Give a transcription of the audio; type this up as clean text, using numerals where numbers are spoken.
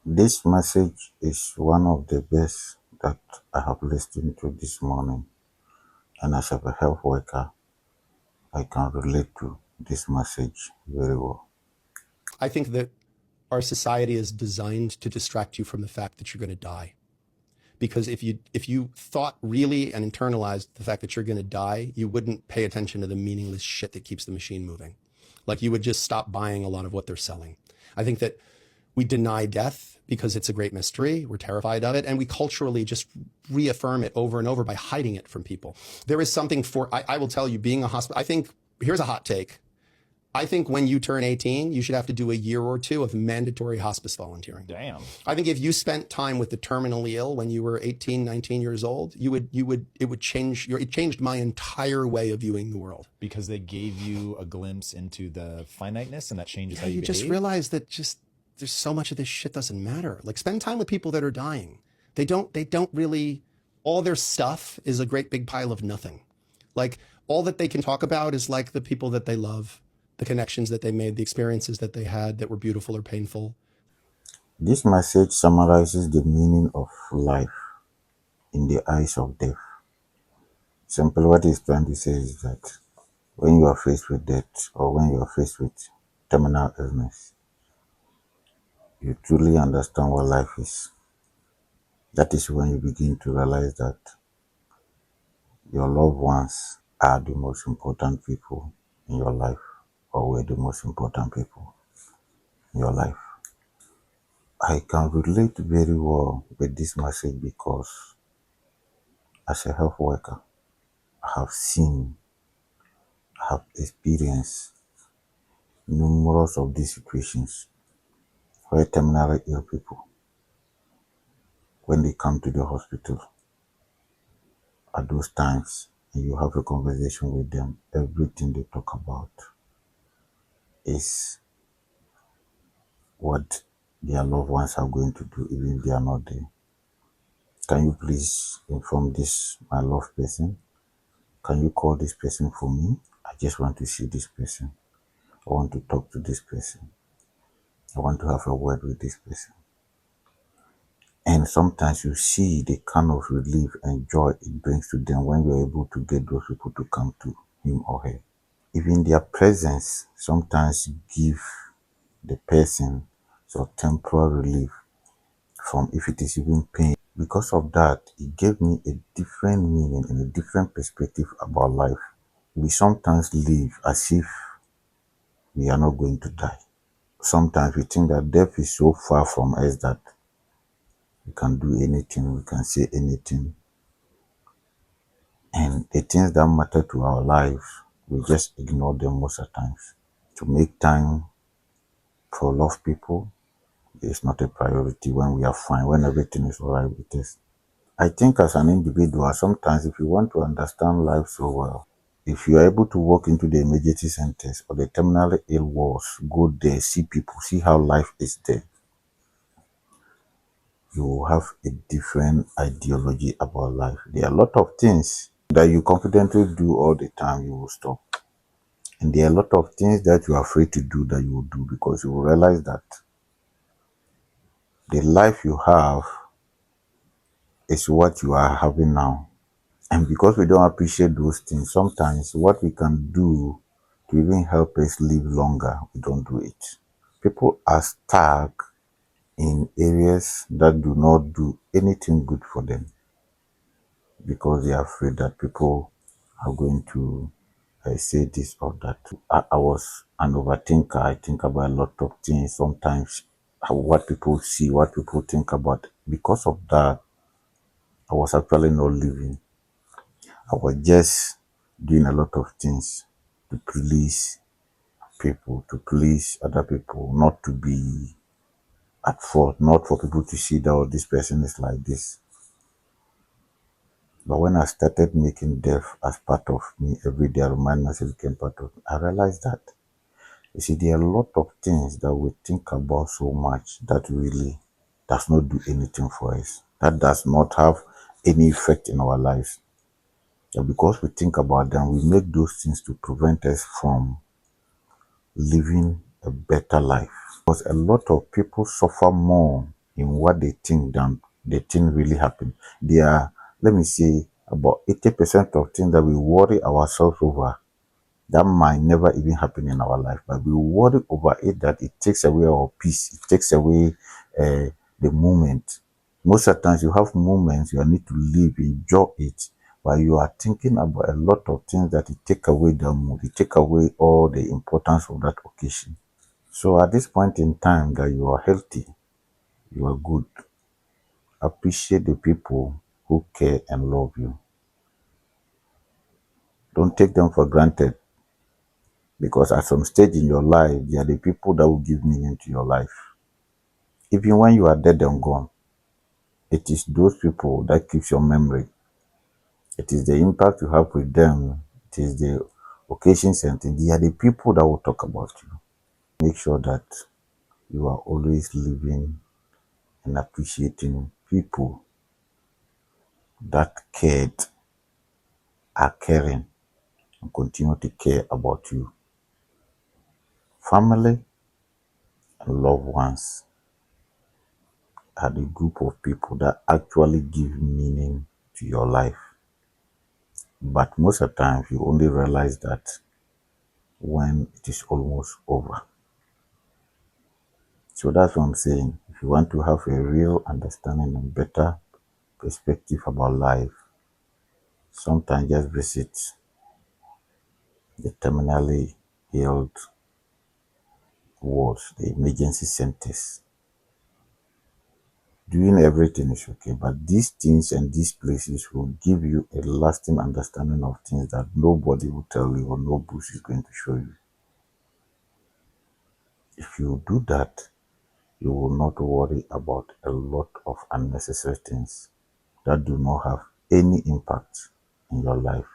This message is one of the best that I have listened to this morning, and as a health worker, I can relate to this message very well. I think that our society is designed to distract you from the fact that you're going to die. Because if you thought really and internalized the fact that you're going to die, you wouldn't pay attention to the meaningless shit that keeps the machine moving. Like you would just stop buying a lot of what they're selling. I think that we deny death because it's a great mystery. We're terrified of it. And we culturally just reaffirm it over and over by hiding it from people. There is something I will tell you, being a hospital, I think, here's a hot take. I think when you turn 18, you should have to do a year or two of mandatory hospice volunteering. Damn. I think if you spent time with the terminally ill when you were 18, 19 years old, it changed my entire way of viewing the world. Because they gave you a glimpse into the finiteness and that changes how you behave. Just realize that there's so much of this shit doesn't matter. Like spend time with people that are dying. They don't really, all their stuff is a great big pile of nothing. Like all that they can talk about is like the people that they love, the connections that they made, the experiences that they had that were beautiful or painful. This message summarizes the meaning of life in the eyes of death. Simply, what he's trying to say is that when you are faced with death or when you are faced with terminal illness, you truly understand what life is. That is when you begin to realize that your loved ones are the most important people in your life, or were the most important people in your life. I can relate very well with this message because as a health worker, I have seen, I have experienced numerous of these situations where terminally ill people, when they come to the hospital, at those times, and you have a conversation with them, everything they talk about is what their loved ones are going to do even if they are not there. Can you please inform this, my loved person? Can you call this person for me? I just want to see this person. I want to talk to this person. I want to have a word with this person. And sometimes you see the kind of relief and joy it brings to them when you're able to get those people to come to him or her. Even their presence sometimes give the person some temporary relief from if it is even pain. Because of that, it gave me a different meaning and a different perspective about life. We sometimes live as if we are not going to die. Sometimes we think that death is so far from us that we can do anything, we can say anything. And the things that matter to our lives, we just ignore them most of the times. To make time for loved people is not a priority when we are fine, when everything is all right with us. I think as an individual, sometimes if you want to understand life so well, if you are able to walk into the emergency centers or the terminally ill wards, go there, see people, see how life is there, you will have a different ideology about life. There are a lot of things that you confidently do all the time, you will stop. And there are a lot of things that you are afraid to do that you will do because you will realize that the life you have is what you are having now. And because we don't appreciate those things, sometimes what we can do to even help us live longer, we don't do it. People are stuck in areas that do not do anything good for them because they are afraid that people are going to say this or that. I was an overthinker. I think about a lot of things sometimes, what people see, what people think about. Because of that, I was actually not living. I was just doing a lot of things to please people, to please other people, not to be at fault, not for people to see that oh, this person is like this. But when I started making death as part of me every day, I remind myself it became part of me. I realized that you see, there are a lot of things that we think about so much that really does not do anything for us. That does not have any effect in our lives. And because we think about them, we make those things to prevent us from living a better life. Because a lot of people suffer more in what they think than the thing really happen. There are, let me say, about 80% of things that we worry ourselves over that might never even happen in our life, but we worry over it that it takes away our peace, it takes away the moment. Most of the times you have moments you need to live, enjoy it, but you are thinking about a lot of things that it take away the mood, it take away all the importance of that occasion. So at this point in time that you are healthy, you are good, appreciate the people who care and love you. Don't take them for granted, because at some stage in your life, they are the people that will give meaning to your life. Even when you are dead and gone, it is those people that keeps your memory. It is the impact you have with them. It is the occasions and things. They are the people that will talk about you. Make sure that you are always living and appreciating people that cared, are caring, and continue to care about you. Family and loved ones are the group of people that actually give meaning to your life. But most of the time, you only realize that when it is almost over. So that's what I'm saying. If you want to have a real understanding and better perspective about life, sometimes just visit the terminally ill wards, the emergency centers. Doing everything is okay, but these things and these places will give you a lasting understanding of things that nobody will tell you or no book is going to show you. If you do that, you will not worry about a lot of unnecessary things that do not have any impact in your life.